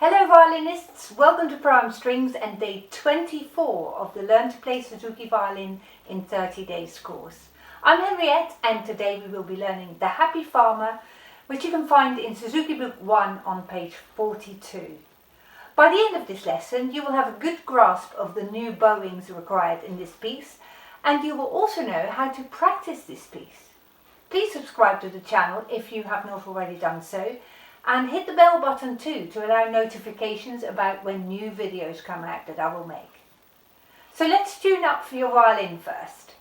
Hello violinists, welcome to Prime Strings and day 24 of the Learn to Play Suzuki Violin in 30 Days course. I'm Henriette and today we will be learning The Happy Farmer, which you can find in Suzuki Book 1 on page 42. By the end of this lesson you will have a good grasp of the new bowings required in this piece, and you will also know how to practice this piece. Please subscribe to the channel if you have not already done so, and hit the bell button too to allow notifications about when new videos come out that I will make. So let's tune up for your violin first.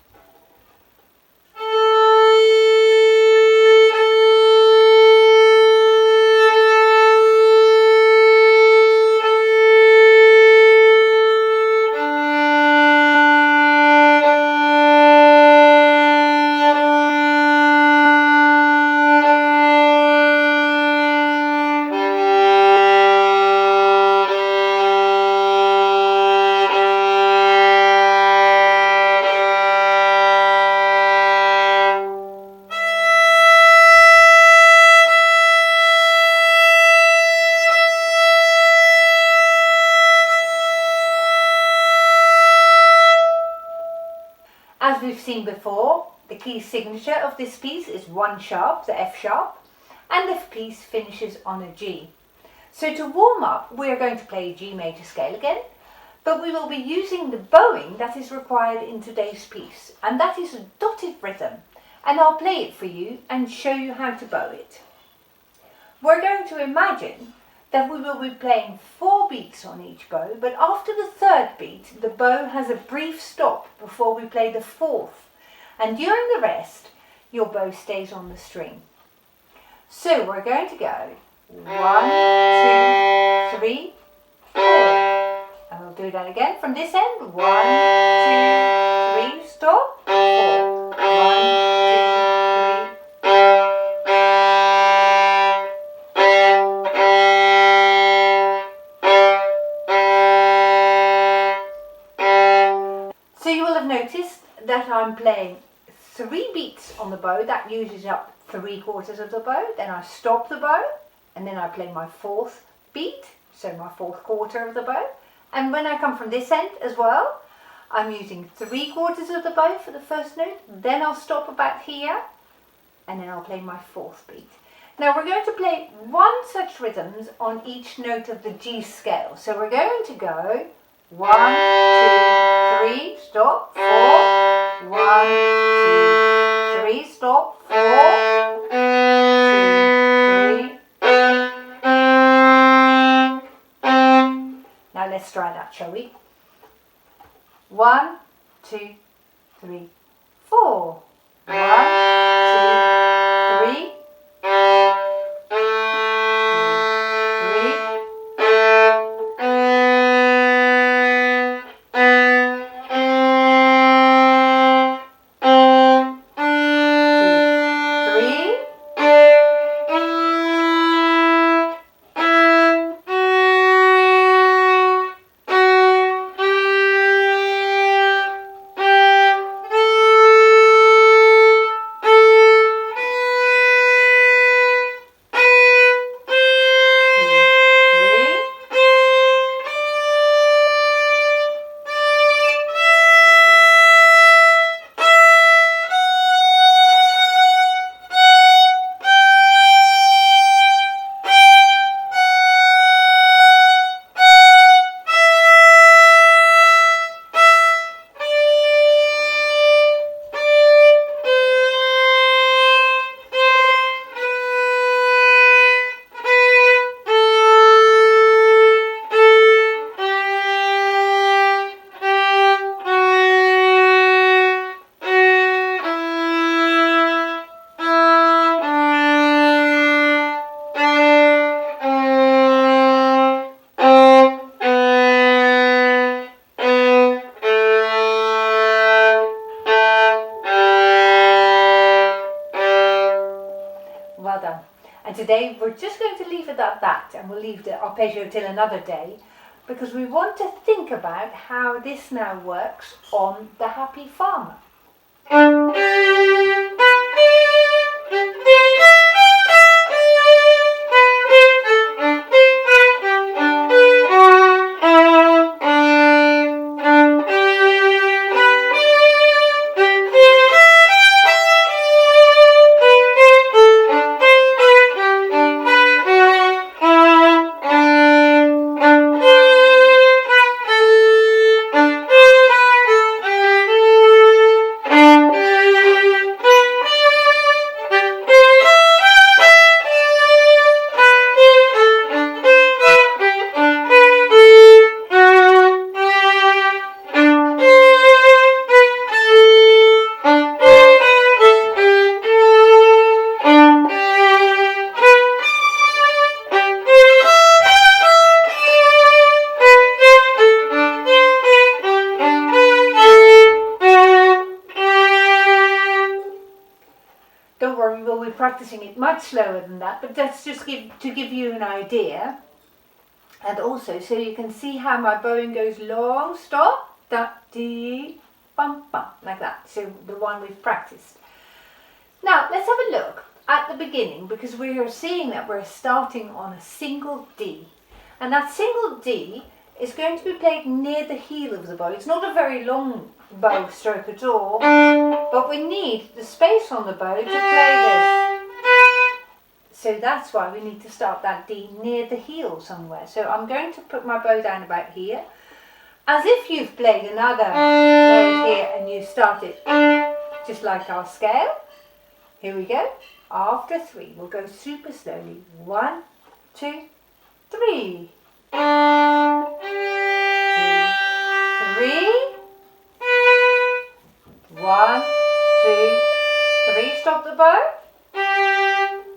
As we've seen before, the key signature of this piece is 1 sharp, the F sharp, and the piece finishes on a G. So to warm up, we're going to play G major scale again, but we will be using the bowing that is required in today's piece, and that is a dotted rhythm, and I'll play it for you and show you how to bow it. We're going to imagine that we will be playing 4 beats on each bow, but after the 3rd beat the bow has a brief stop before we play the 4th, and during the rest your bow stays on the string. So we're going to go 1, 2, 3, 4, and we'll do that again from this end. 1, 2, 3, stop, 4, 1, 2, 3. So you will have noticed that I'm playing 3 beats on the bow. That uses up 3/4 of the bow. Then I stop the bow and then I play my 4th beat, so my 4th quarter of the bow. And when I come from this end as well, I'm using 3/4 of the bow for the first note. Then I'll stop about here and then I'll play my 4th beat. Now we're going to play 1 such rhythms on each note of the G scale. So we're going to go 1, 2, 3, stop, 4, 1, 2, 3, stop, 4, 2, 3. Now let's try that, shall we? 1, 2, 3, 4. 1, 2, 3. Well done. And today we're just going to leave it at that, and we'll leave the arpeggio till another day, because we want to think about how this now works on The Happy Farmer. practicing it much slower than that, but that's just to give you an idea. And also so you can see how my bowing goes long, stop, da, dee, bum, bum, like that. So the one we've practiced. Now let's have a look at the beginning, because we are seeing that we're starting on a single D. And that single D is going to be played near the heel of the bow. It's not a very long bow stroke at all, but we need the space on the bow to play this. So that's why we need to start that D near the heel somewhere. So I'm going to put my bow down about here, as if you've played another note here and you start it just like our scale. Here we go. After 3, we'll go super slowly. 1, 2, 3. 2, 3. 1, 2, 3. Stop the bow.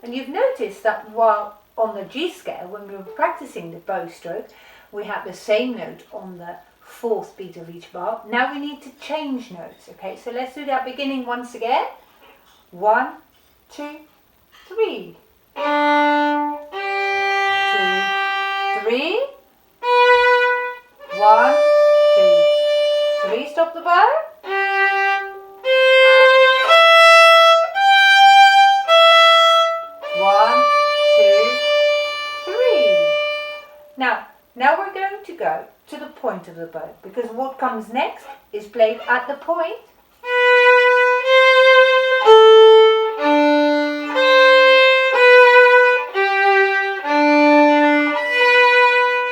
And you've noticed that while on the G scale, when we were practicing the bow stroke, we had the same note on the 4th beat of each bar. Now we need to change notes. Okay, so let's do that beginning once again. 1, 2, 3. 2, 3. 1, 2, 3. Stop the bow. 1, 2, 3. Now we're going to go to the point of the bow, because what comes next is played at the point.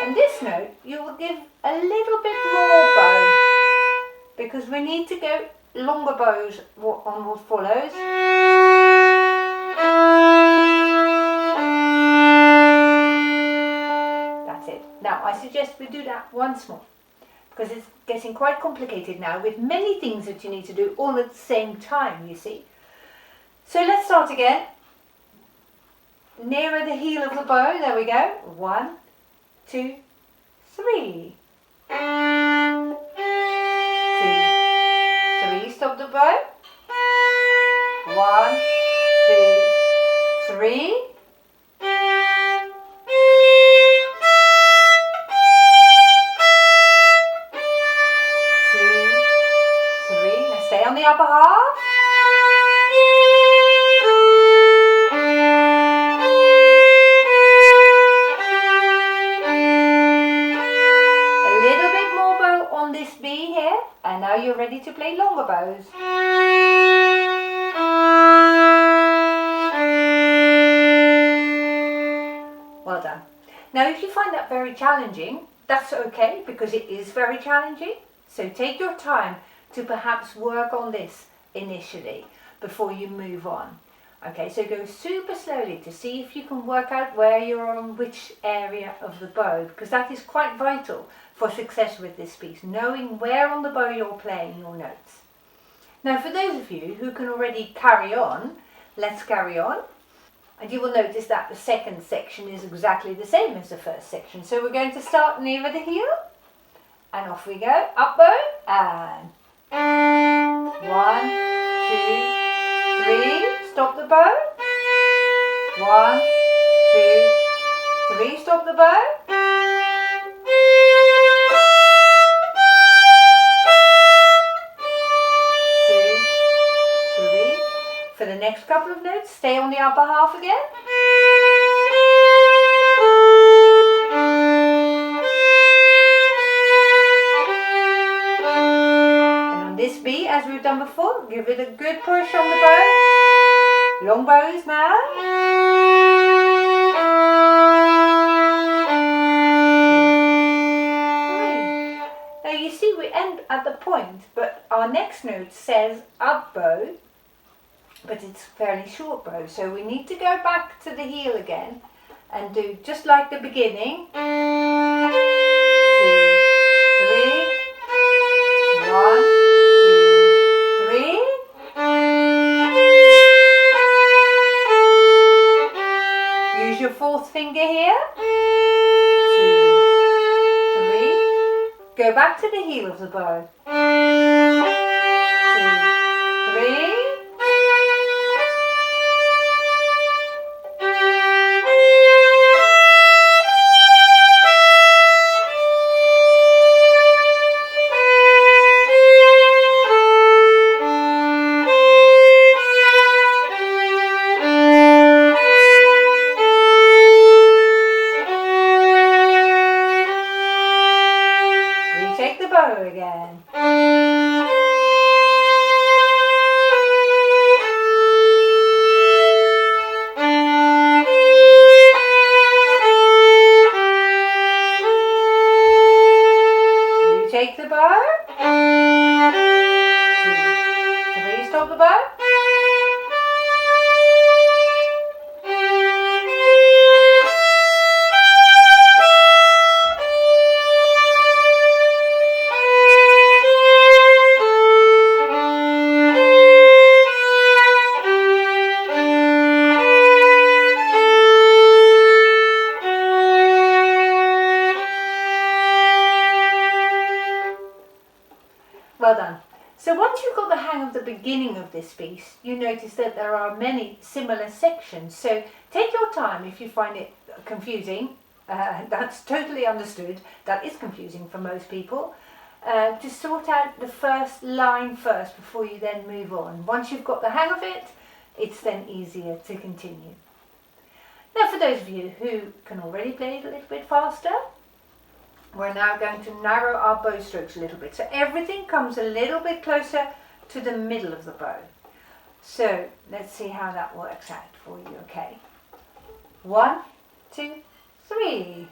And this note you will give a little bit more bow, because we need to go longer bows on what follows. That's it. Now I suggest we do that once more, because it's getting quite complicated now with many things that you need to do all at the same time, you see. So let's start again. Nearer the heel of the bow, there we go. 1, 2, 3. 2, 3. Stop the bow. 1, 2, 3. 2, 3. Now stay on the upper half. And now you're ready to play longer bows. Well done. Now if you find that very challenging, that's okay, because it is very challenging. So take your time to perhaps work on this initially before you move on. Okay, so go super slowly to see if you can work out where you're on which area of the bow, because that is quite vital for success with this piece, knowing where on the bow you're playing your notes. Now for those of you who can already carry on, let's carry on. And you will notice that the second section is exactly the same as the first section. So we're going to start nearer the heel, and off we go, up bow, and 1, 2, 3, stop the bow. 1, 2, 3, stop the bow. 2, 3. For the next couple of notes, stay on the upper half again. And on this beat, as we've done before, give it a good push on the bow. Long bows now. 2, 3. Now you see we end at the point, but our next note says up bow, but it's fairly short bow, so we need to go back to the heel again and do just like the beginning. 2, 3, 1, 2, 3. Use your 4th finger here. 2, 3. Go back to the heel of the bow. 2, 3. bow again. Take the bow. 2, 3, stop the bow. Well done. So once you've got the hang of the beginning of this piece, you notice that there are many similar sections. So take your time if you find it confusing. That's totally understood. That is confusing for most people. To sort out the first line first before you then move on. Once you've got the hang of it, it's then easier to continue. Now for those of you who can already play it a little bit faster, we're now going to narrow our bow strokes a little bit. So everything comes a little bit closer to the middle of the bow. So let's see how that works out for you, okay? 1, 2, 3.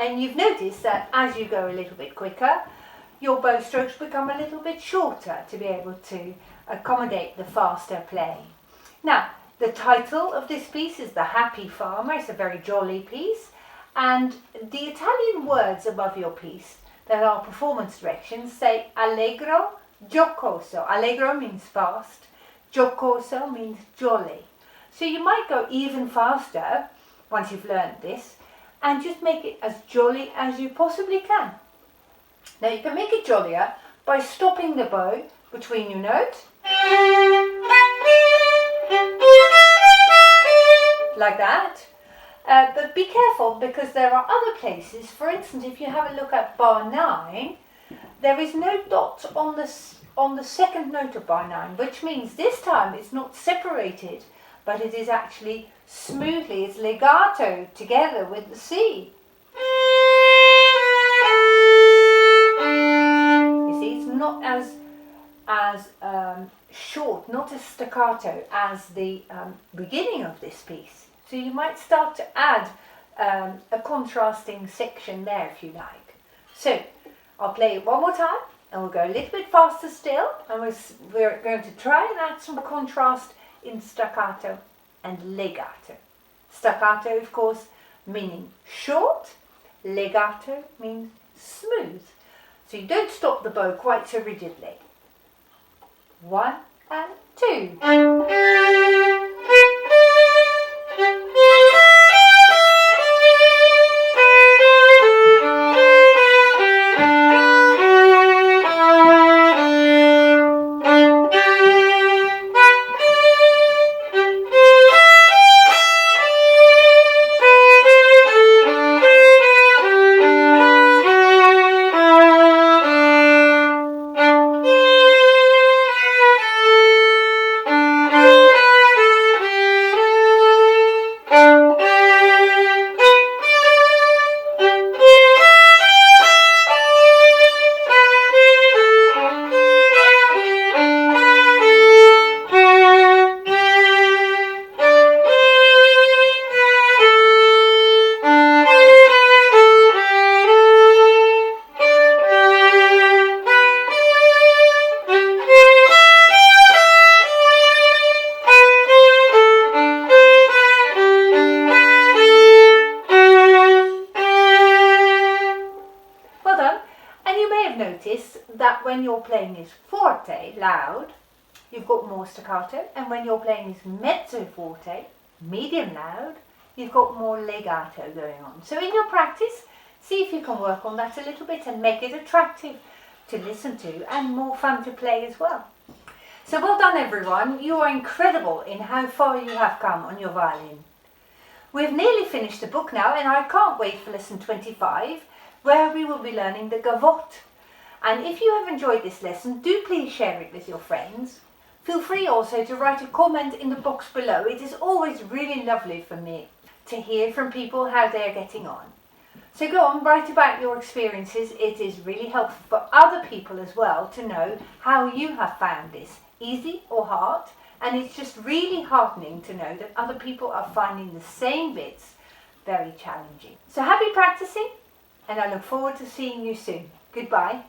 And you've noticed that as you go a little bit quicker, your bow strokes become a little bit shorter to be able to accommodate the faster play. Now, the title of this piece is The Happy Farmer. It's a very jolly piece. And the Italian words above your piece that are performance directions say allegro, giocoso. Allegro means fast, giocoso means jolly. So you might go even faster once you've learned this and just make it as jolly as you possibly can. Now you can make it jollier by stopping the bow between your notes, like that. But be careful because there are other places. For instance, if you have a look at bar 9, there is no dot on the second note of bar 9, which means this time it's not separated, but it is actually smoothly, it's legato together with the C. You see, it's not as short, not as staccato as the beginning of this piece. So you might start to add a contrasting section there if you like. So I'll play it one more time and we'll go a little bit faster still, and we're going to try and add some contrast in staccato and legato. Staccato, of course, meaning short. Legato means smooth. So you don't stop the bow quite so rigidly. 1 and 2. when your playing is forte, loud, you've got more staccato, and when your playing is mezzo forte, medium loud, you've got more legato going on. So in your practice, see if you can work on that a little bit and make it attractive to listen to and more fun to play as well. So well done everyone, you are incredible in how far you have come on your violin. We've nearly finished the book now and I can't wait for lesson 25 where we will be learning the gavotte. And if you have enjoyed this lesson, do please share it with your friends. Feel free also to write a comment in the box below. It is always really lovely for me to hear from people how they are getting on. So go on, write about your experiences. It is really helpful for other people as well to know how you have found this, easy or hard. And it's just really heartening to know that other people are finding the same bits very challenging. So happy practicing, and I look forward to seeing you soon. Goodbye.